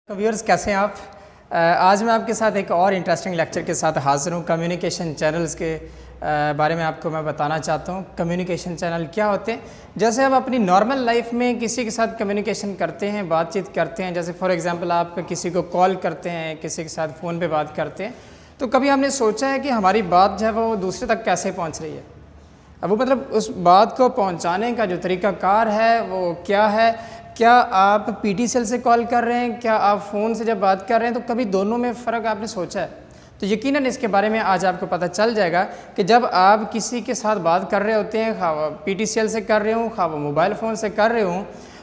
Viewers कैसे हैं आप। आज मैं आपके साथ एक और इंटरेस्टिंग लेक्चर के साथ हाज़िर हूँ। कम्युनिकेशन चैनल्स के बारे में आपको मैं बताना चाहता हूँ। कम्युनिकेशन चैनल क्या होते हैं? जैसे आप अपनी नॉर्मल लाइफ में किसी के साथ कम्युनिकेशन करते हैं, बातचीत करते हैं, जैसे फॉर एग्जांपल आप किसी को कॉल करते हैं, किसी के साथ फ़ोन पे बात करते हैं, तो कभी आपने सोचा है कि हमारी बात जो है वो दूसरे तक कैसे पहुँच रही है? अब वो मतलब उस बात को पहुँचाने का जो तरीक़ाकार है वो क्या है? क्या आप PTCL से कॉल कर रहे हैं, क्या आप फ़ोन से जब बात कर रहे हैं, तो कभी दोनों में फ़र्क आपने सोचा है? तो यकीनन इसके बारे में आज आपको पता चल जाएगा कि जब आप किसी के साथ बात कर रहे होते हैं, खा वो PTCL से कर रहे हों, खा वो मोबाइल फ़ोन से कर रहे हों,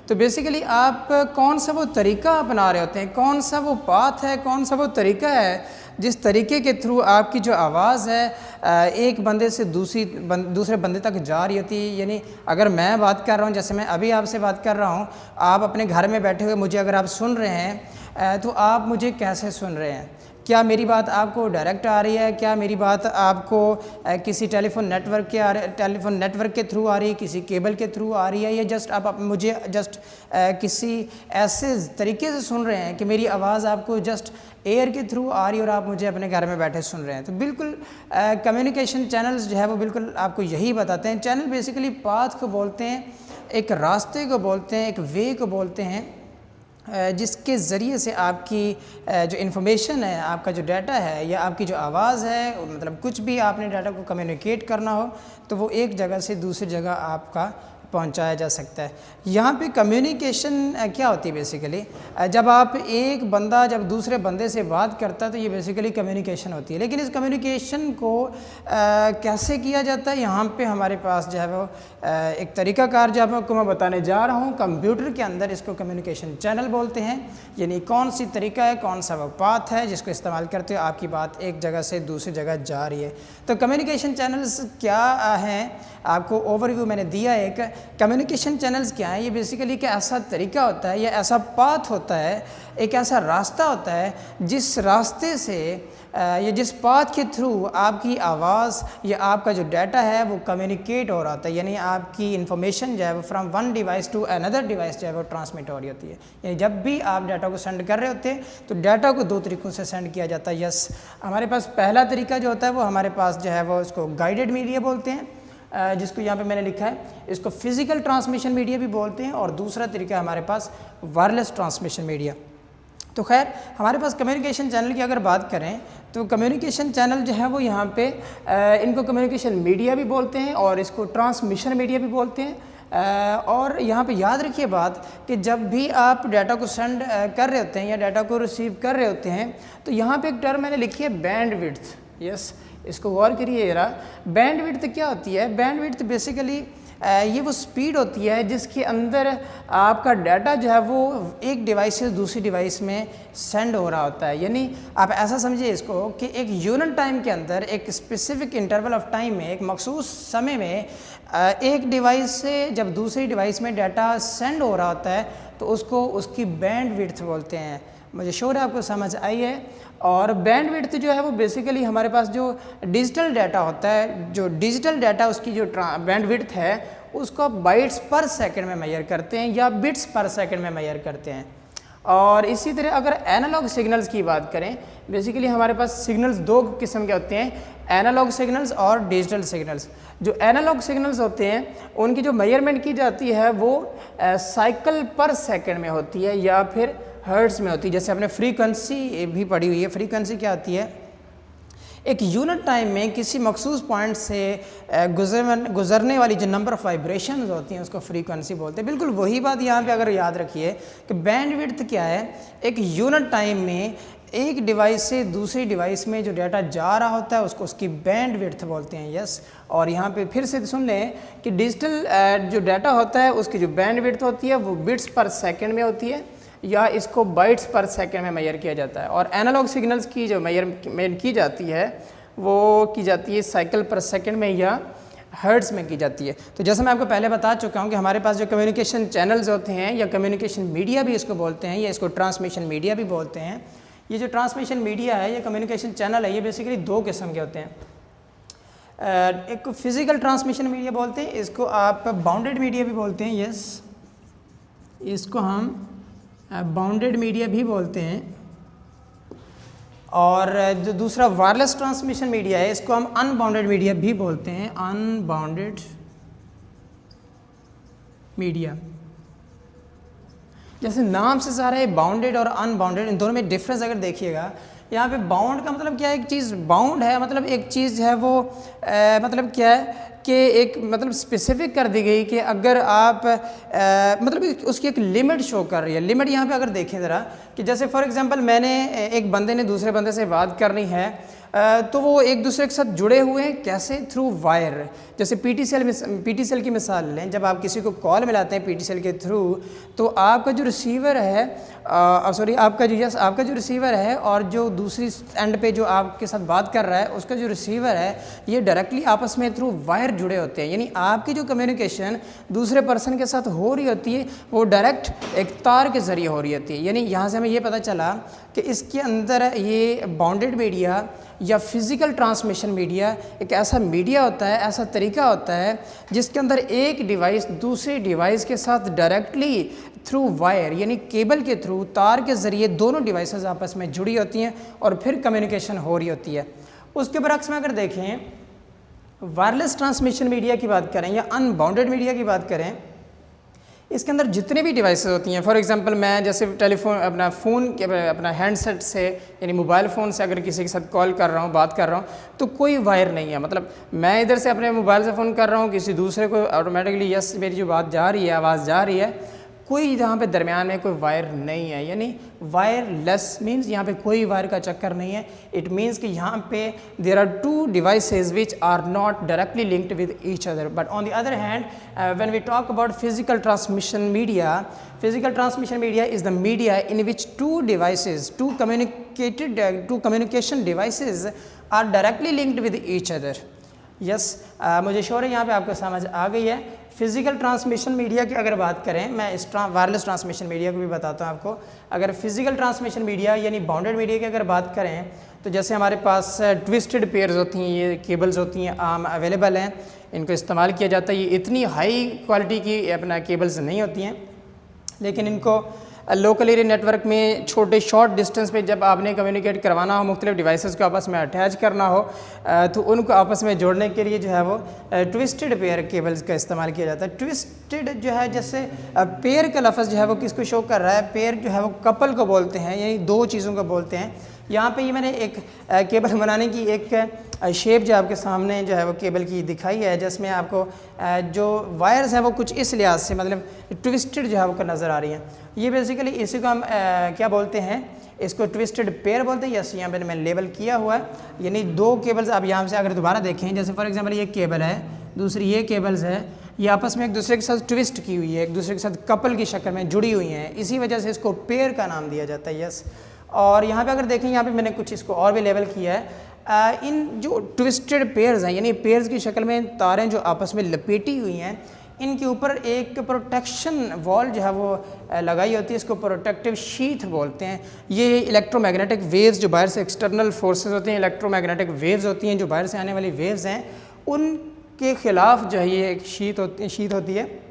तो बेसिकली आप कौन सा वो तरीका अपना रहे होते हैं, कौन सा वो पाथ है, कौन सा वो तरीका है जिस तरीके के थ्रू आपकी जो आवाज़ है एक बंदे से दूसरे बंदे तक जा रही होती है। यानी अगर मैं बात कर रहा हूँ, जैसे मैं अभी आपसे बात कर रहा हूँ, आप अपने घर में बैठे हुए मुझे अगर आप सुन रहे हैं तो आप मुझे कैसे सुन रहे हैं? क्या मेरी बात आपको डायरेक्ट आ रही है? क्या मेरी बात आपको किसी टेलीफोन नेटवर्क के थ्रू आ रही है, किसी केबल के थ्रू आ रही है, या जस्ट आप मुझे जस्ट किसी ऐसे तरीके से सुन रहे हैं कि मेरी आवाज़ आपको जस्ट एयर के थ्रू आ रही है और आप मुझे अपने घर में बैठे सुन रहे हैं? तो बिल्कुल कम्युनिकेशन चैनल्स जो है वो बिल्कुल आपको यही बताते हैं। चैनल बेसिकली पाथ को बोलते हैं, एक रास्ते को बोलते हैं, एक वे को बोलते हैं जिसके ज़रिए से आपकी जो इन्फॉर्मेशन है, आपका जो डाटा है या आपकी जो आवाज़ है, मतलब कुछ भी आपने डाटा को कम्युनिकेट करना हो तो वो एक जगह से दूसरी जगह आपका पहुंचाया जा सकता है। यहाँ पे कम्युनिकेशन क्या होती है बेसिकली, जब आप एक बंदा जब दूसरे बंदे से बात करता है तो ये बेसिकली कम्युनिकेशन होती है। लेकिन इस कम्युनिकेशन को कैसे किया जाता है, यहाँ पे हमारे पास जो है वो एक तरीक़ाकार जो आपको मैं बताने जा रहा हूँ। कंप्यूटर के अंदर इसको कम्युनिकेशन चैनल बोलते हैं, यानी कौन सी तरीका है, कौन सा वो पाथ है जिसको इस्तेमाल करते हो आपकी बात एक जगह से दूसरी जगह जा रही है। तो कम्युनिकेशन चैनल्स क्या हैं, आपको ओवरव्यू मैंने दिया। एक कम्युनिकेशन चैनल्स क्या है, ये बेसिकली एक ऐसा तरीका होता है या ऐसा पाथ होता है, एक ऐसा रास्ता होता है जिस रास्ते से या जिस पाथ के थ्रू आपकी आवाज़ या आपका जो डाटा है वो कम्युनिकेट हो रहा होता है। यानी आपकी इन्फॉर्मेशन जो है वो from one device to another device जो है वो ट्रांसमिट हो रही होती है। यानी जब भी आप डाटा को सेंड कर रहे होते हैं तो डाटा को दो तरीक़ों से सेंड किया जाता है। यस, हमारे पास पहला तरीका जो होता है वो हमारे पास जो है वो उसको गाइडेड मीडिया बोलते हैं, जिसको यहाँ पे मैंने लिखा है, इसको फिज़िकल ट्रांसमिशन मीडिया भी बोलते हैं, और दूसरा तरीका हमारे पास वायरलेस ट्रांसमिशन मीडिया। तो खैर हमारे पास कम्युनिकेशन चैनल की अगर बात करें तो कम्युनिकेशन चैनल जो है वो यहाँ पे इनको कम्युनिकेशन मीडिया भी बोलते हैं और इसको ट्रांसमिशन मीडिया भी बोलते हैं। और यहाँ पे याद रखिए बात कि जब भी आप डाटा को सेंड कर रहे होते हैं या डाटा को रिसीव कर रहे होते हैं तो यहाँ पे एक टर्म मैंने लिखी है बैंडविड्थ। यस, इसको गौर करिए जरा। बैंडविड्थ क्या होती है? बैंडविड्थ बेसिकली ये वो स्पीड होती है जिसके अंदर आपका डाटा जो है वो एक डिवाइस से दूसरी डिवाइस में सेंड हो रहा होता है। यानी आप ऐसा समझिए इसको कि एक यूनिट टाइम के अंदर, एक स्पेसिफिक इंटरवल ऑफ टाइम में, एक मखसूस समय में एक डिवाइस से जब दूसरी डिवाइस में डाटा सेंड हो रहा होता है तो उसको उसकी बैंडविड्थ बोलते हैं। मुझे श्योर है आपको समझ आई है। और बैंडविड्थ जो है वो बेसिकली हमारे पास जो डिजिटल डाटा होता है, जो डिजिटल डाटा उसकी जो बैंडविड्थ है उसको आप बाइट्स पर सेकंड में मेजर करते हैं या बिट्स पर सेकंड में मेजर करते हैं। और इसी तरह अगर एनालॉग सिग्नल्स की बात करें, बेसिकली हमारे पास सिग्नल्स दो किस्म के होते हैं, एनालॉग सिग्नल्स और डिजिटल सिग्नल्स। जो एनालॉग सिग्नल्स होते हैं उनकी जो मेजरमेंट की जाती है वो साइकिल पर सेकंड में होती है या फिर हर्ट्ज़ में होती है। जैसे आपने फ्रीक्वेंसी भी पढ़ी हुई है। फ्रीक्वेंसी क्या होती है? एक यूनिट टाइम में किसी मखसूस पॉइंट से गुजरने वाली जो नंबर ऑफ़ वाइब्रेशंस होती हैं उसको फ्रीक्वेंसी बोलते हैं। बिल्कुल वही बात यहाँ पे अगर याद रखिए कि बैंडविड्थ क्या है, एक यूनिट टाइम में एक डिवाइस से दूसरी डिवाइस में जो डाटा जा रहा होता है उसको उसकी बैंडविड्थ बोलते हैं। यस, और यहाँ पे फिर से सुन लें कि डिजिटल जो डाटा होता है उसकी जो बैंडविड्थ होती है वो बिट्स पर सेकेंड में होती है या इसको बाइट्स पर सेकंड में मेजर किया जाता है। और एनालॉग सिग्नल्स की जो मेजर की जाती है वो की जाती है साइकिल पर सेकंड में या हर्ट्ज़ में की जाती है। तो जैसे मैं आपको पहले बता चुका हूँ कि हमारे पास जो कम्युनिकेशन चैनल्स होते हैं या कम्युनिकेशन मीडिया भी इसको बोलते हैं या इसको ट्रांसमिशन मीडिया भी बोलते हैं। ये जो ट्रांसमिशन मीडिया है या कम्युनिकेशन चैनल है ये बेसिकली दो किस्म के होते हैं। एक फिज़िकल ट्रांसमिशन मीडिया बोलते हैं, इसको आप बाउंडेड मीडिया भी बोलते हैं। यस, इसको हम बाउंडेड मीडिया भी बोलते हैं। और जो दूसरा वायरलेस ट्रांसमिशन मीडिया है इसको हम अनबाउंडेड मीडिया भी बोलते हैं, अनबाउंडेड मीडिया। जैसे नाम से सारा है बाउंडेड और अनबाउंडेड, इन दोनों में डिफरेंस अगर देखिएगा, यहाँ पे बाउंड का मतलब क्या है, एक चीज़ बाउंड है मतलब एक चीज़ है वो मतलब क्या है कि एक मतलब स्पेसिफिक कर दी गई कि अगर आप मतलब उसकी एक लिमिट शो कर रही है। लिमिट यहाँ पे अगर देखें ज़रा कि जैसे फॉर एग्जांपल मैंने एक बंदे ने दूसरे बंदे से बात करनी है तो वो एक दूसरे के साथ जुड़े हुए हैं, कैसे, थ्रू वायर। जैसे पीटीसीएल की मिसाल लें, जब आप किसी को कॉल मिलाते हैं पीटीसीएल के थ्रू तो आपका जो रिसीवर है आपका जो रिसीवर है और जो दूसरी एंड पे जो आपके साथ बात कर रहा है उसका जो रिसीवर है ये डायरेक्टली आपस में थ्रू वायर जुड़े होते हैं। यानी आपकी जो कम्युनिकेशन दूसरे पर्सन के साथ हो रही होती है वो डायरेक्ट एक तार के ज़रिए हो रही होती है। यानी यहाँ से हमें ये पता चला कि इसके अंदर ये बाउंडेड मीडिया या फिज़िकल ट्रांसमिशन मीडिया एक ऐसा मीडिया होता है, ऐसा तरीका होता है जिसके अंदर एक डिवाइस दूसरे डिवाइस के साथ डायरेक्टली थ्रू वायर यानी केबल के थ्रू, तार के ज़रिए दोनों डिवाइसेस आपस में जुड़ी होती हैं और फिर कम्युनिकेशन हो रही होती है। उसके बरक्स में अगर देखें वायरलेस ट्रांसमिशन मीडिया की बात करें या अनबाउंडेड मीडिया की बात करें, इसके अंदर जितने भी डिवाइसेस होती हैं, फॉर एग्जांपल मैं जैसे टेलीफोन अपना हैंडसेट से यानी मोबाइल फ़ोन से अगर किसी के साथ कॉल कर रहा हूँ, बात कर रहा हूँ तो कोई वायर नहीं है। मतलब मैं इधर से अपने मोबाइल से फ़ोन कर रहा हूँ, किसी दूसरे को ऑटोमेटिकली यस मेरी जो बात जा रही है, आवाज़ जा रही है, कोई यहाँ पे दरमियान में कोई वायर नहीं है। यानी वायरलेस मीन्स यहाँ पे कोई वायर का चक्कर नहीं है। इट मीन्स कि यहाँ पे there are two devices which are not directly linked with each other. But on the other hand when we talk about physical transmission media is the media in which two communication devices are directly linked with each other. Yes, मुझे sure है यहाँ पे आपको समझ आ गई है। Physical transmission media की अगर बात करें, मैं इस वायरलेस ट्रांसमिशन मीडिया को भी बताता हूँ आपको। अगर फिज़िकल ट्रांसमिशन मीडिया यानी बाउंडेड मीडिया की अगर बात करें तो जैसे हमारे पास ट्विस्टेड पेयर्स होती हैं, ये केबल्स होती हैं, आम अवेलेबल हैं, इनको इस्तेमाल किया जाता है। ये इतनी हाई क्वालिटी की अपना केबल्स नहीं होती हैं, लेकिन इनको लोकल एरिया नेटवर्क में छोटे शॉर्ट डिस्टेंस पे जब आपने कम्युनिकेट करवाना हो, मुख्तलिफ डिवाइसेस को आपस में अटैच करना हो तो उनको आपस में जोड़ने के लिए जो है वो ट्विस्टेड पेयर केबल्स का इस्तेमाल किया जाता है। ट्विस्टेड जो है, जैसे पेयर का लफ्ज़ जो है वो किसको शो कर रहा है, पेयर जो है वो कपल को बोलते हैं, यानी दो चीज़ों को बोलते हैं। यहाँ पे ये मैंने एक केबल बनाने की एक शेप जो आपके सामने जो है वो केबल की दिखाई है, जिसमें आपको जो वायर्स हैं वो कुछ इस लिहाज से मतलब ट्विस्टेड जो है वो नज़र आ रही हैं। ये बेसिकली इसी को हम क्या बोलते हैं, इसको ट्विस्टेड पेयर बोलते हैं। यस, यहाँ पे मैंने लेबल किया हुआ है। यानी दो केबल्स आप यहाँ से अगर दोबारा देखें, जैसे फॉर एग्जांपल ये केबल है, दूसरी ये केबल्स है, ये आपस में एक दूसरे के साथ ट्विस्ट की हुई है, एक दूसरे के साथ कपल की शक्ल में जुड़ी हुई हैं, इसी वजह से इसको पेयर का नाम दिया जाता है। यस, और यहाँ पे अगर देखें, यहाँ पे मैंने कुछ इसको और भी लेबल किया है। इन जो ट्विस्टेड पेयर्स हैं यानी पेयर्स की शक्ल में तारें जो आपस में लपेटी हुई हैं, इनके ऊपर एक प्रोटेक्शन वॉल जो है वो लगाई होती है, इसको प्रोटेक्टिव शीथ बोलते हैं। ये इलेक्ट्रोमैग्नेटिक वेव्स जो बाहर से एक्सटर्नल फोर्सेस होती हैं, इलेक्ट्रोमैग्नेटिक वेव्स होती हैं जो बाहर से आने वाली वेव्स हैं, उनके ख़िलाफ़ जो है ये एक शीथ होती है।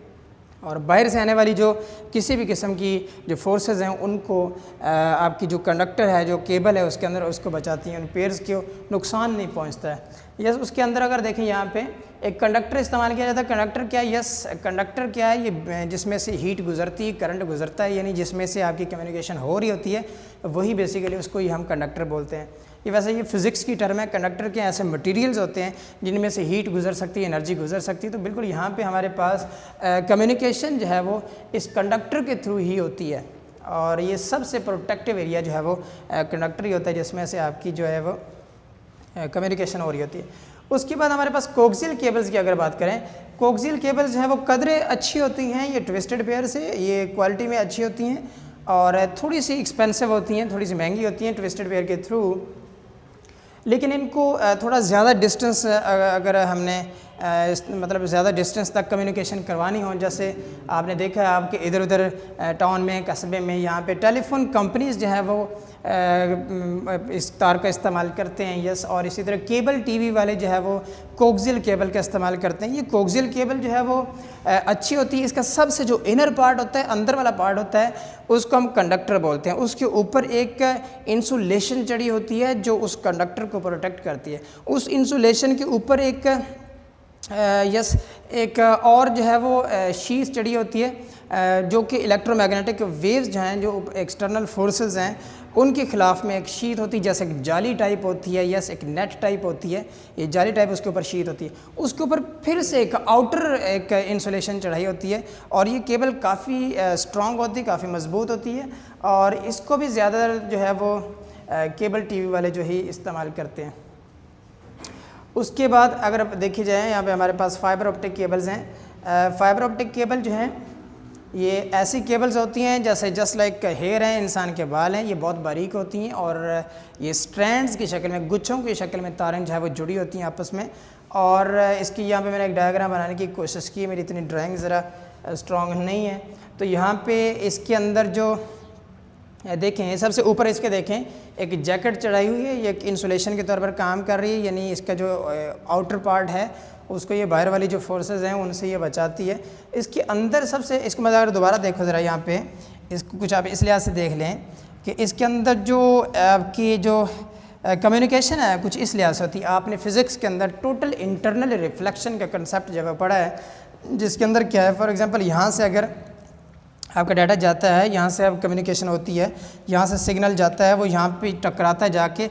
और बाहर से आने वाली जो किसी भी किस्म की जो फोर्सेस हैं उनको आपकी जो कंडक्टर है, जो केबल है उसके अंदर, उसको बचाती हैं, उन पेयर्स को नुकसान नहीं पहुंचता है। यस, उसके अंदर अगर देखें यहाँ पे एक कंडक्टर इस्तेमाल किया जाता है। कंडक्टर क्या है? यस, कंडक्टर क्या है? ये जिसमें से हीट गुजरती है, करंट गुजरता है, यानी जिसमें से आपकी कम्युनिकेशन हो रही होती है, वही बेसिकली उसको ही हम कंडक्टर बोलते हैं। ये वैसे ये फिज़िक्स की टर्म है। कंडक्टर के ऐसे मटेरियल्स होते हैं जिनमें से हीट गुजर सकती है, एनर्जी गुजर सकती है। तो बिल्कुल यहाँ पे हमारे पास कम्युनिकेशन जो है वो इस कंडक्टर के थ्रू ही होती है, और ये सबसे प्रोटेक्टिव एरिया जो है वो कंडक्टर ही होता है, जिसमें से आपकी जो है वो कम्युनिकेशन हो रही होती है। उसके बाद हमारे पास कोक्सियल केबल्स की अगर बात करें, कोक्सियल केबल्स जो है वो कदरे अच्छी होती हैं, ये ट्विस्टेड पेयर से ये क्वालिटी में अच्छी होती हैं और थोड़ी सी एक्सपेंसिव होती हैं, थोड़ी सी महंगी होती हैं ट्विस्टेड पेयर के थ्रू। लेकिन इनको थोड़ा ज़्यादा डिस्टेंस अगर हमने मतलब ज़्यादा डिस्टेंस तक कम्युनिकेशन करवानी हो, जैसे आपने देखा है आपके इधर उधर टाउन में, कस्बे में, यहाँ पे टेलीफोन कंपनीज़ जो है वो इस तार का इस्तेमाल करते हैं। यस, और इसी तरह केबल टीवी वाले जो है वो कोक्सियल केबल का इस्तेमाल करते हैं। ये कोक्सियल केबल जो है वो अच्छी होती है। इसका सबसे जो इनर पार्ट होता है, अंदर वाला पार्ट होता है, उसको हम कंडक्टर बोलते हैं। उसके ऊपर एक इंसुलेशन चढ़ी होती है जो उस कंडक्टर को प्रोटेक्ट करती है। उस इंसुलेशन के ऊपर एक एक और जो है वो शीट चढ़ी होती है जो कि इलेक्ट्रोमैग्नेटिक वेव्स जो हैं, जो एक्सटर्नल फोर्सेस हैं, उनके ख़िलाफ़ में एक शीट होती है, जैसे एक जाली टाइप होती है, यस एक नेट टाइप होती है, ये जाली टाइप उसके ऊपर शीट होती है। उसके ऊपर फिर से एक आउटर एक इंसुलेशन चढ़ाई होती है और ये केबल काफ़ी स्ट्रॉन्ग होती है, काफ़ी मजबूत होती है और इसको भी ज़्यादा जो है वो केबल टीवी वाले जो ही इस्तेमाल करते हैं। उसके बाद अगर देखी जाए यहाँ पे हमारे पास फाइबर ऑप्टिक केबल्स हैं। फाइबर ऑप्टिक केबल जो हैं ये ऐसी केबल्स होती हैं जैसे जस्ट लाइक हेयर हैं, इंसान के बाल हैं, ये बहुत बारीक होती हैं और ये स्ट्रैंड्स की शक्ल में, गुच्छों की शक्ल में तारें जो है वो जुड़ी होती हैं आपस में। और इसकी यहाँ पे मैंने एक डायग्राम बनाने की कोशिश की, मेरी इतनी ड्राइंग ज़रा स्ट्रॉन्ग नहीं है। तो यहाँ पे इसके अंदर जो देखें, सबसे ऊपर इसके देखें एक जैकेट चढ़ाई हुई है, ये एक इंसुलेशन के तौर पर काम कर रही है, यानी इसका जो आउटर पार्ट है उसको ये बाहर वाली जो फोर्सेस हैं उनसे ये बचाती है। इसके अंदर सबसे, इसको मैं अगर दोबारा देखो ज़रा यहाँ पे, इसको कुछ आप इस लिहाज से देख लें कि इसके अंदर जो आपकी जो कम्युनिकेशन है कुछ इस लिहाज से होती है। आपने फ़िज़िक्स के अंदर टोटल इंटरनल रिफ्लेक्शन का कंसेप्ट जगह पढ़ा है, जिसके अंदर क्या है, फॉर एग्ज़ाम्पल यहाँ से अगर आपका डाटा जाता है, यहाँ से अब कम्युनिकेशन होती है, यहाँ से सिग्नल जाता है, वो यहाँ पे टकराता है जाके,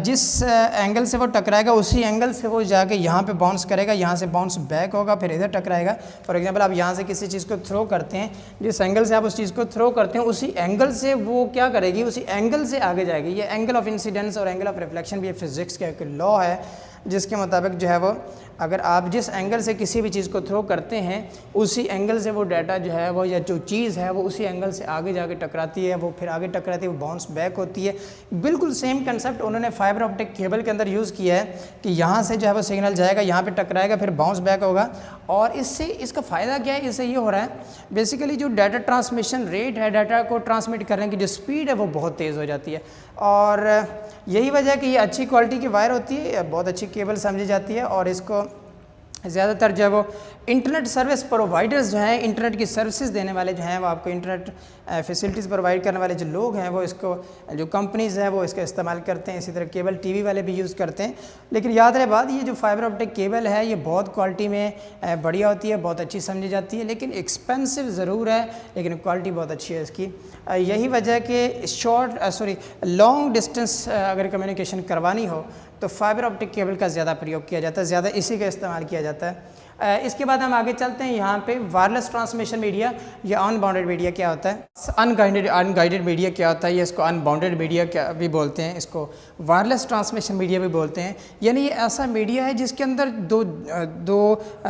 जिस एंगल से वो टकराएगा उसी एंगल से वो जाके यहाँ पे बाउंस करेगा, यहाँ से बाउंस बैक होगा, फिर इधर टकराएगा। फॉर एग्जांपल आप यहाँ से किसी चीज़ को थ्रो करते हैं, जिस एंगल से आप उस चीज़ को थ्रो करते हैं उसी एंगल से वो क्या करेगी, उसी एंगल से आगे जाएगी। ये एंगल ऑफ इंसिडेंस और एंगल ऑफ रिफ्लेक्शन भी ये फिज़िक्स का एक लॉ है, जिसके मुताबिक जो है वो अगर आप जिस एंगल से किसी भी चीज़ को थ्रो करते हैं उसी एंगल से वो डाटा जो है वो या जो चीज़ है वो उसी एंगल से आगे जाके टकराती है, वो फिर आगे टकराती है, वो बाउंस बैक होती है। बिल्कुल सेम कंसेप्ट उन्होंने फाइबर ऑप्टिक केबल के अंदर यूज़ किया है कि यहाँ से जो है वो सिग्नल जाएगा, यहाँ पे टकराएगा, फिर बाउंस बैक होगा। और इससे इसका फ़ायदा क्या है, इससे ये हो रहा है बेसिकली जो डाटा ट्रांसमिशन रेट है, डाटा को ट्रांसमिट करने की जो स्पीड है वो बहुत तेज़ हो जाती है। और यही वजह है कि ये अच्छी क्वालिटी की वायर होती है, बहुत अच्छी केबल समझी जाती है और इसको ज़्यादातर जो है वो इंटरनेट सर्विस प्रोवाइडर्स जो हैं, इंटरनेट की सर्विसेज देने वाले जो हैं, वो आपको इंटरनेट फैसिलिटीज़ प्रोवाइड करने वाले जो लोग हैं वो इसको, जो कंपनीज़ हैं वो इसका इस्तेमाल करते हैं। इसी तरह केबल टीवी वाले भी यूज़ करते हैं। लेकिन याद रहे बात, ये जो फाइबर ऑप्टिक केबल है ये बहुत क्वालिटी में बढ़िया होती है, बहुत अच्छी समझी जाती है, लेकिन एक्सपेंसिव ज़रूर है, लेकिन क्वालिटी बहुत अच्छी है इसकी। यही वजह है कि लॉन्ग डिस्टेंस अगर कम्युनिकेशन करवानी हो तो फाइबर ऑप्टिक केबल का ज़्यादा प्रयोग किया जाता है, ज़्यादा इसी का इस्तेमाल किया जाता है। इसके बाद हम आगे चलते हैं। यहाँ पे वायरलेस ट्रांसमिशन मीडिया या अनबाउंडेड मीडिया क्या होता है, अनगाइडेड मीडिया क्या होता है, ये इसको अनबाउंडेड मीडिया क्या भी बोलते हैं, इसको वायरलेस ट्रांसमिशन मीडिया भी बोलते हैं। यानी ये ऐसा मीडिया है जिसके अंदर दो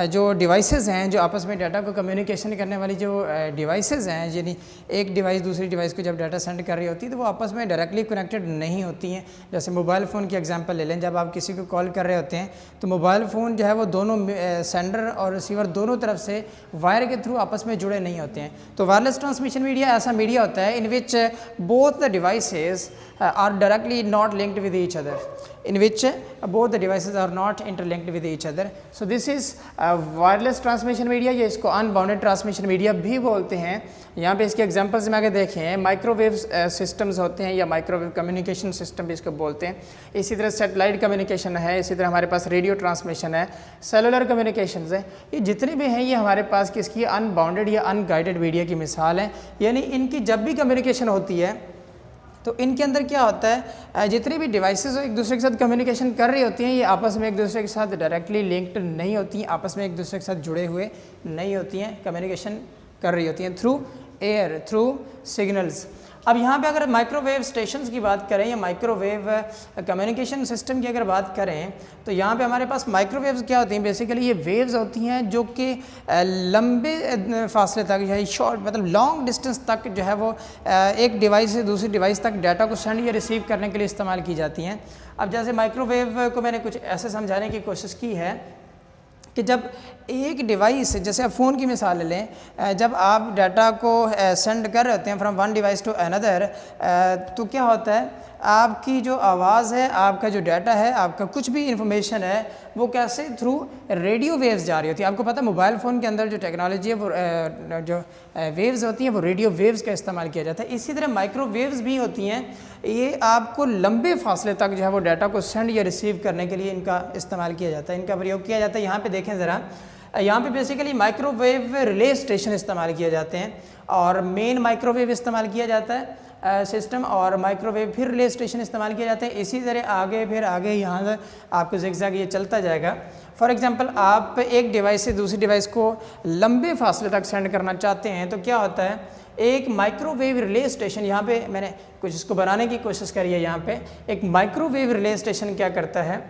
जो डिवाइसेस हैं, जो आपस में डाटा को कम्युनिकेशन करने वाली जो डिवाइसेस हैं, यानी एक डिवाइस दूसरी डिवाइस को जब डाटा सेंड कर रही होती है तो वो आपस में डायरेक्टली कनेक्टेड नहीं होती हैं। जैसे मोबाइल फ़ोन की एग्जांपल ले लें, जब आप किसी को कॉल कर रहे होते हैं तो मोबाइल फ़ोन जो है वो दोनों सेंडर और रिसीवर दोनों तरफ से वायर के थ्रू आपस में जुड़े नहीं होते हैं। तो वायरलेस ट्रांसमिशन मीडिया ऐसा मीडिया होता है in which both the devices are directly not linked with each other, in which both the devices are not interlinked with each other. So this is wireless transmission media, या इसको unbounded transmission media भी बोलते हैं। यहाँ पे इसके examples में आगे देखें, माइक्रोवेव सिस्टम्स होते हैं या माइक्रोवेव कम्युनिकेशन सिस्टम भी इसको बोलते हैं। इसी तरह सैटेलाइट कम्युनिकेशन है, इसी तरह हमारे पास रेडियो ट्रांसमिशन है, सेलुलर कम्युनिकेशन है। ये जितने भी हैं ये हमारे पास किसकी अनबाउंडेड या अनगाइडेड मीडिया की मिसाल है। यानी इनकी जब भी कम्युनिकेशन होती है तो इनके अंदर क्या होता है, जितनी भी डिवाइसेस एक दूसरे के साथ कम्युनिकेशन कर रही होती हैं ये आपस में एक दूसरे के साथ डायरेक्टली लिंक्ड नहीं होती हैं, आपस में एक दूसरे के साथ जुड़े हुए नहीं होती हैं, कम्युनिकेशन कर रही होती हैं थ्रू एयर, थ्रू सिग्नल्स। अब यहाँ पे अगर माइक्रोवेव स्टेशंस की बात करें या माइक्रोवेव कम्युनिकेशन सिस्टम की अगर बात करें तो यहाँ पे हमारे पास माइक्रोवेव्स क्या होती हैं, बेसिकली ये वेव्स होती हैं जो कि लंबे फासले तक या शॉर्ट मतलब लॉन्ग डिस्टेंस तक जो है वो एक डिवाइस से दूसरी डिवाइस तक डाटा को सेंड या रिसीव करने के लिए इस्तेमाल की जाती हैं। अब जैसे माइक्रोवेव को मैंने कुछ ऐसे समझाने की कोशिश की है कि जब एक डिवाइस, जैसे आप फ़ोन की मिसाल ले लें, जब आप डाटा को सेंड कर रहे होते हैं from one device to another, तो क्या होता है, आपकी जो आवाज़ है, आपका जो डाटा है, आपका कुछ भी इंफॉर्मेशन है, वो कैसे थ्रू रेडियो वेव्स जा रही होती है। आपको पता है मोबाइल फ़ोन के अंदर जो टेक्नोलॉजी है, वो जो वेव्स होती हैं वो रेडियो वेव्स का इस्तेमाल किया जाता है। इसी तरह माइक्रोवेव्स भी होती हैं, ये आपको लंबे फासले तक जो है वो डाटा को सेंड या रिसीव करने के लिए इनका इस्तेमाल किया जाता है, इनका प्रयोग किया जाता है। यहाँ पे देखें ज़रा, यहाँ पे बेसिकली माइक्रोवेव रिले स्टेशन इस्तेमाल किए जाते हैं और मेन माइक्रोवेव इस्तेमाल किया जाता है सिस्टम, और माइक्रोवेव फिर रिले स्टेशन इस्तेमाल किए जाते हैं। इसी तरह आगे फिर आगे यहाँ से आपको ज़िगज़ैग ये चलता जाएगा। फॉर एग्जांपल, आप एक डिवाइस से दूसरी डिवाइस को लंबे फासले तक सेंड करना चाहते हैं, तो क्या होता है, एक माइक्रोवेव रिले स्टेशन, यहाँ पे मैंने कुछ इसको बनाने की कोशिश करी है। यहाँ पे एक माइक्रोवेव रिले स्टेशन क्या करता है,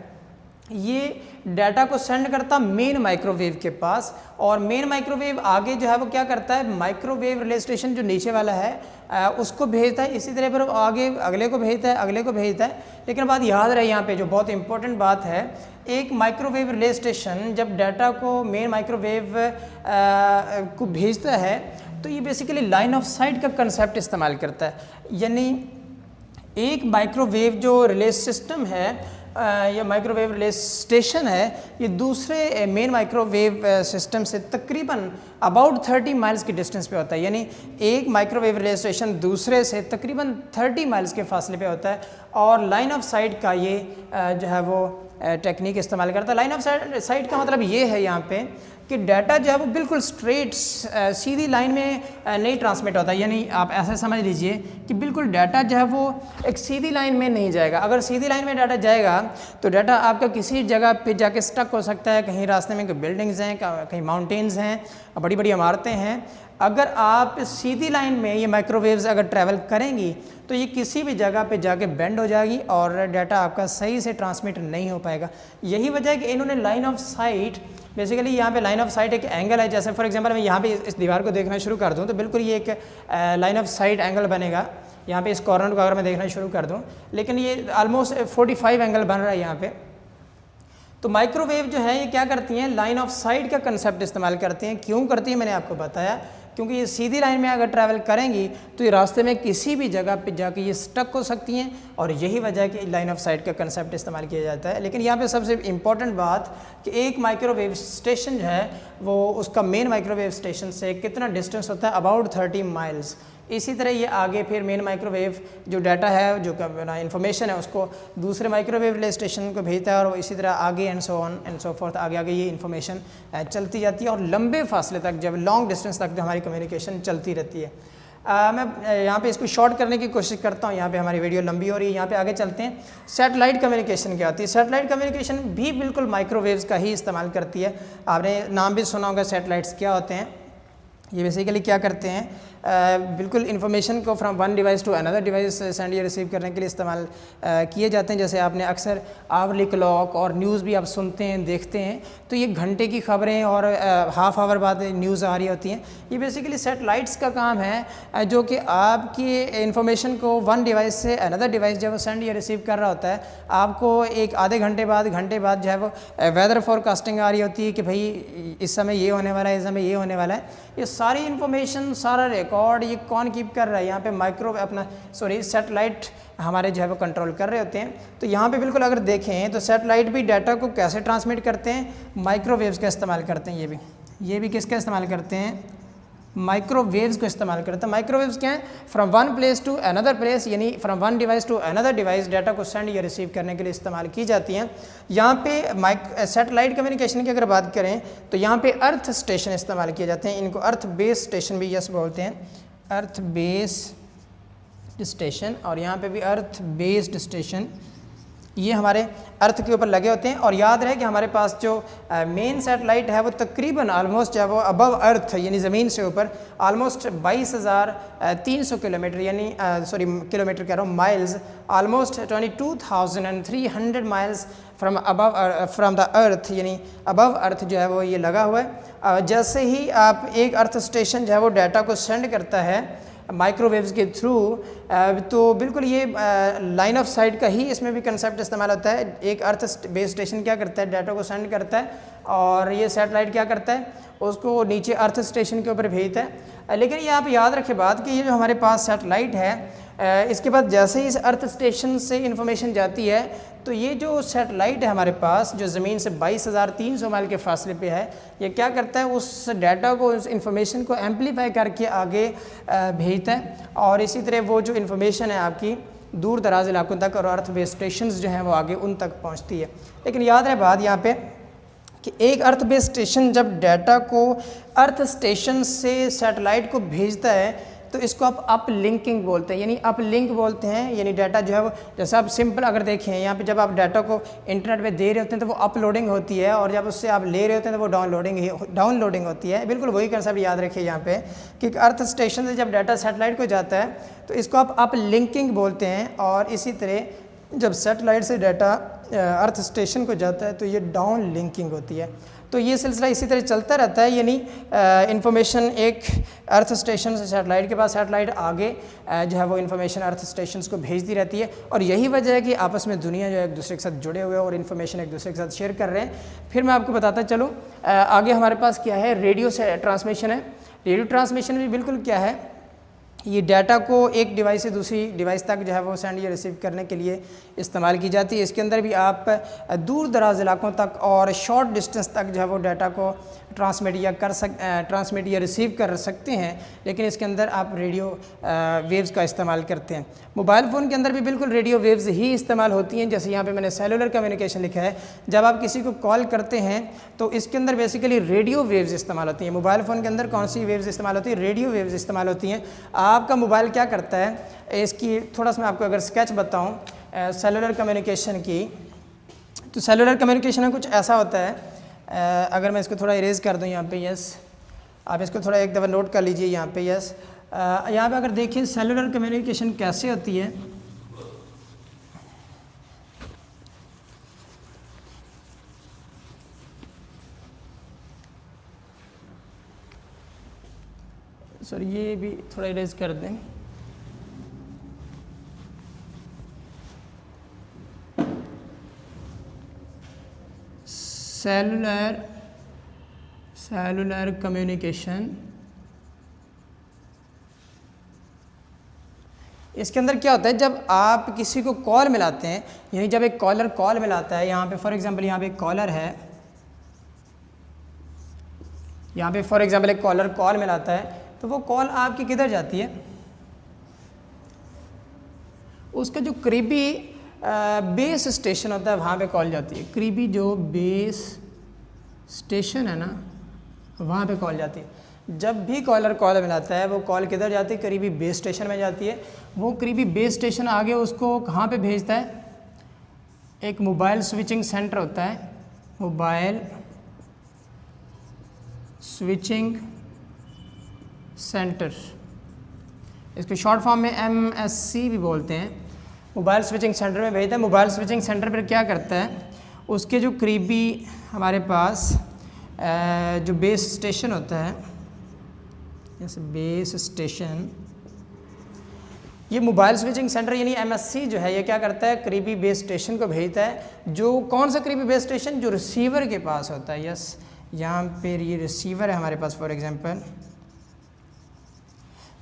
ये डाटा को सेंड करता मेन माइक्रोवेव के पास, और मेन माइक्रोवेव आगे जो है वो क्या करता है, माइक्रोवेव रिले स्टेशन जो नीचे वाला है उसको भेजता है। इसी तरह पर आगे अगले को भेजता है, अगले को भेजता है। लेकिन बात याद रहे यहाँ पे जो बहुत इंपॉर्टेंट बात है, एक माइक्रोवेव रिले स्टेशन जब डाटा को मेन माइक्रोवेव को भेजता है, तो ये बेसिकली लाइन ऑफ साइट का कंसेप्ट इस्तेमाल करता है। यानी एक माइक्रोवेव जो रिले सिस्टम है या माइक्रोवेव रिले स्टेशन है, ये दूसरे मेन माइक्रोवेव सिस्टम से तकरीबन अबाउट 30 माइल्स की डिस्टेंस पे होता है। यानी एक माइक्रोवेव रिले स्टेशन दूसरे से तकरीबन 30 माइल्स के फासले पे होता है, और लाइन ऑफ साइट का ये जो है वो टेक्निक इस्तेमाल करता है। लाइन ऑफ साइट का मतलब ये है यहाँ पे कि डाटा जो है वो बिल्कुल स्ट्रेट सीधी लाइन में नहीं ट्रांसमिट होता। यानी आप ऐसा समझ लीजिए कि बिल्कुल डाटा जो है वो एक सीधी लाइन में नहीं जाएगा। अगर सीधी लाइन में डाटा जाएगा तो डाटा आपका किसी जगह पे जाके स्टक हो सकता है, कहीं रास्ते में कोई बिल्डिंग्स हैं, कहीं माउंटेन्स हैं, बड़ी बड़ी इमारतें हैं। अगर आप सीधी लाइन में ये माइक्रोवेव्स अगर ट्रैवल करेंगी तो ये किसी भी जगह पे जाके बेंड हो जाएगी और डाटा आपका सही से ट्रांसमिट नहीं हो पाएगा। यही वजह है कि इन्होंने लाइन ऑफ साइट, बेसिकली यहाँ पे लाइन ऑफ साइट एक एंगल है। जैसे फॉर एग्जांपल मैं यहाँ पे इस दीवार को देखना शुरू कर दूँ तो बिल्कुल ये एक लाइन ऑफ साइट एंगल बनेगा। यहाँ पे इस कॉर्नर को अगर मैं देखना शुरू कर दूँ, लेकिन ये ऑलमोस्ट 45 एंगल बन रहा है यहाँ पे। तो माइक्रोवेव जो है ये क्या करती हैं, लाइन ऑफ साइट का कंसेप्ट इस्तेमाल करती हैं। क्यों करती हैं मैंने आपको बताया, क्योंकि ये सीधी लाइन में अगर ट्रैवल करेंगी तो ये रास्ते में किसी भी जगह पे जाके ये स्टक हो सकती हैं, और यही वजह है कि लाइन ऑफ साइट का कंसेप्ट इस्तेमाल किया जाता है। लेकिन यहाँ पे सबसे इम्पॉर्टेंट बात कि एक माइक्रोवेव स्टेशन जो है वो उसका मेन माइक्रोवेव स्टेशन से कितना डिस्टेंस होता है, अबाउट 30 माइल्स। इसी तरह ये आगे फिर मेन माइक्रोवेव जो डाटा है, जो इन्फॉर्मेशन है, उसको दूसरे माइक्रोवेव रिले स्टेशन को भेजता है, और इसी तरह आगे and so on and so fourth आगे आगे ये इन्फॉर्मेशन चलती जाती है, और लंबे फासले तक, जब लॉन्ग डिस्टेंस तक जो हमारी कम्युनिकेशन चलती रहती है। मैं यहाँ पे इसको शॉर्ट करने की कोशिश करता हूँ, यहाँ पे हमारी वीडियो लंबी हो रही है। यहाँ पे आगे चलते हैं। सैटेलाइट कम्युनिकेशन क्या होती है। सैटेलाइट कम्युनिकेशन भी बिल्कुल माइक्रोवेव्स का ही इस्तेमाल करती है। आपने नाम भी सुना होगा सैटेलाइट्स क्या होते हैं। ये बेसिकली क्या करते हैं, बिल्कुल इन्फॉर्मेशन को from one device to another device send या रिसीव करने के लिए इस्तेमाल किए जाते हैं। जैसे आपने अक्सर आवरली क्लॉक और न्यूज़ भी आप सुनते हैं, देखते हैं, तो ये घंटे की खबरें और हाफ आवर बाद न्यूज़ आ रही होती हैं। ये बेसिकली सैटेलाइट्स का काम है, जो कि आपकी इन्फॉर्मेशन को वन डिवाइस से अनदर डिवाइस जब वो सेंड या रिसीव कर रहा होता है, आपको एक आधे घंटे बाद जो है वो वेदर फोरकास्टिंग आ रही होती है कि भाई इस समय ये होने वाला है, इस समय ये होने वाला है। ये सारी इन्फॉर्मेशन, सारा रिकॉर्ड ये कौन कीप कर रहा है, यहाँ पे सैटेलाइट हमारे जो है वो कंट्रोल कर रहे होते हैं। तो यहाँ पे बिल्कुल अगर देखें तो सैटेलाइट भी डाटा को कैसे ट्रांसमिट करते हैं, माइक्रोवेव्स का इस्तेमाल करते हैं। ये भी किसका इस्तेमाल करते हैं, माइक्रोवेव्स को इस्तेमाल करते हैं। माइक्रोवेव्स क्या है, from one place to another place, यानी from one device to another device data को सेंड या रिसीव करने के लिए इस्तेमाल की जाती हैं। यहाँ पे सैटेलाइट कम्युनिकेशन की अगर बात करें तो यहाँ पे अर्थ स्टेशन इस्तेमाल किए जाते हैं। इनको अर्थ बेस स्टेशन भी यस बोलते हैं, अर्थ बेस स्टेशन, और यहाँ पे भी अर्थ बेस्ड स्टेशन, ये हमारे अर्थ के ऊपर लगे होते हैं। और याद रहे कि हमारे पास जो मेन सैटेलाइट है वो तकरीबन ऑलमोस्ट जो है वो अबव अर्थ यानी ज़मीन से ऊपर ऑलमोस्ट 22,300 किलोमीटर, यानी किलोमीटर कह रहा हूँ, miles, almost 22,300 miles from the earth, यानी अबव अर्थ जो है वो ये लगा हुआ है। जैसे ही आप एक अर्थ स्टेशन जो है वो डाटा को सेंड करता है माइक्रोवेव्स के थ्रू, तो बिल्कुल ये लाइन ऑफ साइट का ही इसमें भी कंसेप्ट इस्तेमाल होता है। एक अर्थ बेस स्टेशन क्या करता है, डाटा को सेंड करता है, और ये सैटेलाइट क्या करता है, उसको नीचे अर्थ स्टेशन के ऊपर भेजता है। लेकिन ये आप याद रखें बात कि ये जो हमारे पास सैटेलाइट है, इसके बाद जैसे ही इस अर्थ स्टेशन से इन्फॉर्मेशन जाती है तो ये जो सैटेलाइट है हमारे पास जो ज़मीन से 22,300 माइल के फासले पे है, ये क्या करता है, उस डाटा को, उस इन्फॉर्मेशन को एम्पलीफाई करके आगे भेजता है। और इसी तरह वो जो इन्फॉर्मेशन है आपकी दूर दराज इलाकों तक और अर्थ बेस स्टेशन जो हैं वो आगे उन तक पहुँचती है। लेकिन याद रहे बात यहाँ पे कि एक अर्थ बेस स्टेशन जब डाटा को अर्थ स्टेशन से सैटेलाइट को भेजता है तो इसको आप अप लिंकिंग बोलते हैं, यानी अप लिंक बोलते हैं। यानी डाटा जो है वो, जैसे आप सिंपल अगर देखें यहाँ पे, जब आप डाटा को इंटरनेट पे दे रहे होते हैं तो वो अपलोडिंग होती है, और जब उससे आप ले रहे होते हैं तो वो डाउनलोडिंग होती है। बिल्कुल वही कंसेप्ट याद रखिए यहाँ पे कि अर्थ स्टेशन से जब डाटा सैटेलाइट को जाता है तो इसको आप अप लिंकिंग बोलते हैं, और इसी तरह जब सैटेलाइट से डाटा अर्थ स्टेशन को जाता है तो ये डाउन लिंकिंग होती है। तो ये सिलसिला इसी तरह चलता रहता है, यानी इन्फॉर्मेशन एक अर्थ स्टेशन से सैटेलाइट के पास, सैटेलाइट आगे जो है वो इन्फॉर्मेशन अर्थ स्टेशंस को भेजती रहती है। और यही वजह है कि आपस में दुनिया जो है एक दूसरे के साथ जुड़े हुए हैं और इन्फॉर्मेशन एक दूसरे के साथ शेयर कर रहे हैं। फिर मैं आपको बताता चलूँ आगे हमारे पास क्या है, रेडियो से ट्रांसमिशन है। रेडियो ट्रांसमिशन भी बिल्कुल क्या है, ये डाटा को एक डिवाइस से दूसरी डिवाइस तक जो है वो सेंड या रिसीव करने के लिए इस्तेमाल की जाती है। इसके अंदर भी आप दूर दराज इलाकों तक और शॉर्ट डिस्टेंस तक जो है वो डाटा को ट्रांसमिट या रिसीव कर सकते हैं, लेकिन इसके अंदर आप रेडियो वेव्स का इस्तेमाल करते हैं। मोबाइल फ़ोन के अंदर भी बिल्कुल रेडियो वेव्स ही इस्तेमाल होती हैं। जैसे यहाँ पे मैंने सेलुलर कम्युनिकेशन लिखा है, जब आप किसी को कॉल करते हैं तो इसके अंदर बेसिकली रेडियो वेव्स इस्तेमाल होती हैं। मोबाइल फ़ोन के अंदर कौन सी वेव्स इस्तेमाल होती है, रेडियो वेव्स इस्तेमाल होती हैं। आपका मोबाइल क्या करता है, इसकी थोड़ा सा मैं आपको अगर स्केच बताऊँ सेलुलर कम्युनिकेशन की, तो सेलुलर कम्युनिकेशन में कुछ ऐसा होता है। अगर मैं इसको थोड़ा इरेज कर दूं यहाँ पे, यस, आप इसको थोड़ा एक दफ़ा नोट कर लीजिए यहाँ पे, यस। यहाँ पे अगर देखें सेलुलर कम्युनिकेशन कैसे होती है, सर ये भी थोड़ा इरेज कर दें। सेलुलर कम्युनिकेशन, इसके अंदर क्या होता है, जब आप किसी को कॉल मिलाते हैं, यानी जब एक कॉलर कॉल मिलाता है, यहाँ पे फॉर एग्जांपल यहाँ पे एक कॉलर है, यहाँ पे फॉर एग्जांपल एक कॉलर कॉल मिलाता है, तो वो कॉल आपकी किधर जाती है, उसका जो करीबी बेस स्टेशन होता है वहाँ पे कॉल जाती है। करीबी जो बेस स्टेशन है ना, वहाँ पे कॉल जाती है। जब भी कॉलर कॉल मिलाता है वो कॉल किधर जाती है, करीबी बेस स्टेशन में जाती है। वो करीबी बेस स्टेशन आगे उसको कहाँ पे भेजता है, एक मोबाइल स्विचिंग सेंटर होता है, मोबाइल स्विचिंग सेंटर, इसको शॉर्ट फॉर्म में MSC भी बोलते हैं। मोबाइल स्विचिंग सेंटर में भेजता है। मोबाइल स्विचिंग सेंटर पर क्या करता है, उसके जो करीबी हमारे पास जो बेस स्टेशन होता है, जैसे बेस स्टेशन, ये मोबाइल स्विचिंग सेंटर यानी MSC जो है ये क्या करता है, करीबी बेस स्टेशन को भेजता है। जो कौन सा करीबी बेस स्टेशन, जो रिसीवर के पास होता है। यस, यहाँ पर ये रिसीवर है हमारे पास फॉर एग्जांपल।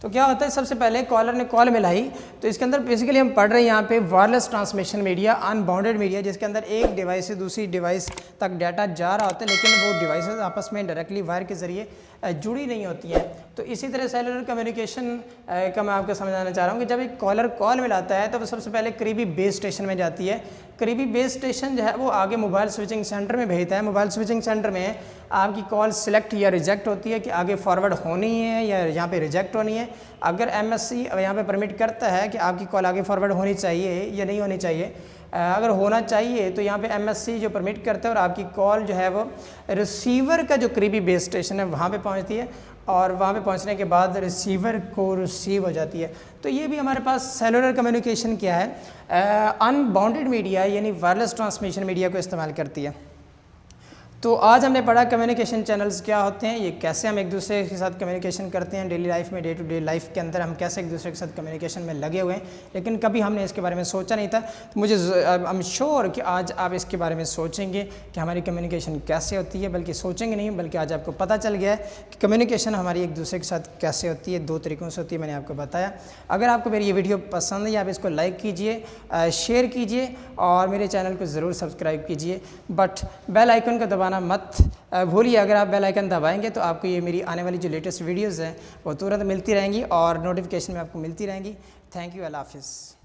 तो क्या होता है, सबसे पहले कॉलर ने कॉल मिलाई, तो इसके अंदर बेसिकली हम पढ़ रहे हैं यहाँ पे wireless transmission media, unbounded media, जिसके अंदर एक डिवाइस से दूसरी डिवाइस तक डाटा जा रहा होता है, लेकिन वो डिवाइसेस आपस में डायरेक्टली वायर के ज़रिए जुड़ी नहीं होती हैं। तो इसी तरह सेलुलर कम्युनिकेशन का मैं आपको समझाना चाह रहा हूँ कि जब एक कॉलर कॉल मिलाता है तो वो सबसे पहले करीबी बेस स्टेशन में जाती है। करीबी बेस स्टेशन जो है वो आगे मोबाइल स्विचिंग सेंटर में भेजता है। मोबाइल स्विचिंग सेंटर में आपकी कॉल सिलेक्ट या रिजेक्ट होती है कि आगे फॉरवर्ड होनी है या यहाँ पे रिजेक्ट होनी है। अगर MSC यहाँ पे परमिट करता है कि आपकी कॉल आगे फॉरवर्ड होनी चाहिए या नहीं होनी चाहिए, अगर होना चाहिए तो यहाँ पे MSC जो परमिट करता है और आपकी कॉल जो है वो रिसीवर का जो करीबी बेस स्टेशन है वहाँ पे पहुँचती है, और वहाँ पे पहुँचने के बाद रिसीवर को रिसीव हो जाती है। तो ये भी हमारे पास सेलुलर कम्युनिकेशन क्या है, अनबाउंडेड मीडिया यानी वायरलेस ट्रांसमिशन मीडिया को इस्तेमाल करती है। तो आज हमने पढ़ा कम्युनिकेशन चैनल्स क्या होते हैं, ये कैसे हम एक दूसरे के साथ कम्युनिकेशन करते हैं डेली लाइफ में, डे टू डे लाइफ के अंदर हम कैसे एक दूसरे के साथ कम्युनिकेशन में लगे हुए हैं, लेकिन कभी हमने इसके बारे में सोचा नहीं था। तो मुझे आई एम श्योर कि आज आप इसके बारे में सोचेंगे कि हमारी कम्युनिकेशन कैसे होती है, बल्कि सोचेंगे नहीं बल्कि आज आपको पता चल गया है कि कम्युनिकेशन हमारी एक दूसरे के साथ कैसे होती है। 2 तरीक़ों से होती है, मैंने आपको बताया। अगर आपको मेरी ये वीडियो पसंद है, आप इसको लाइक कीजिए, शेयर कीजिए और मेरे चैनल को ज़रूर सब्सक्राइब कीजिए, बट बेल आइकन को दबाना मत भूलिए। अगर आप बेल आइकन दबाएंगे तो आपको ये मेरी आने वाली जो लेटेस्ट वीडियोज़ हैं वो तुरंत मिलती रहेंगी और नोटिफिकेशन में आपको मिलती रहेंगी। थैंक यू, अल्लाह हाफिज़।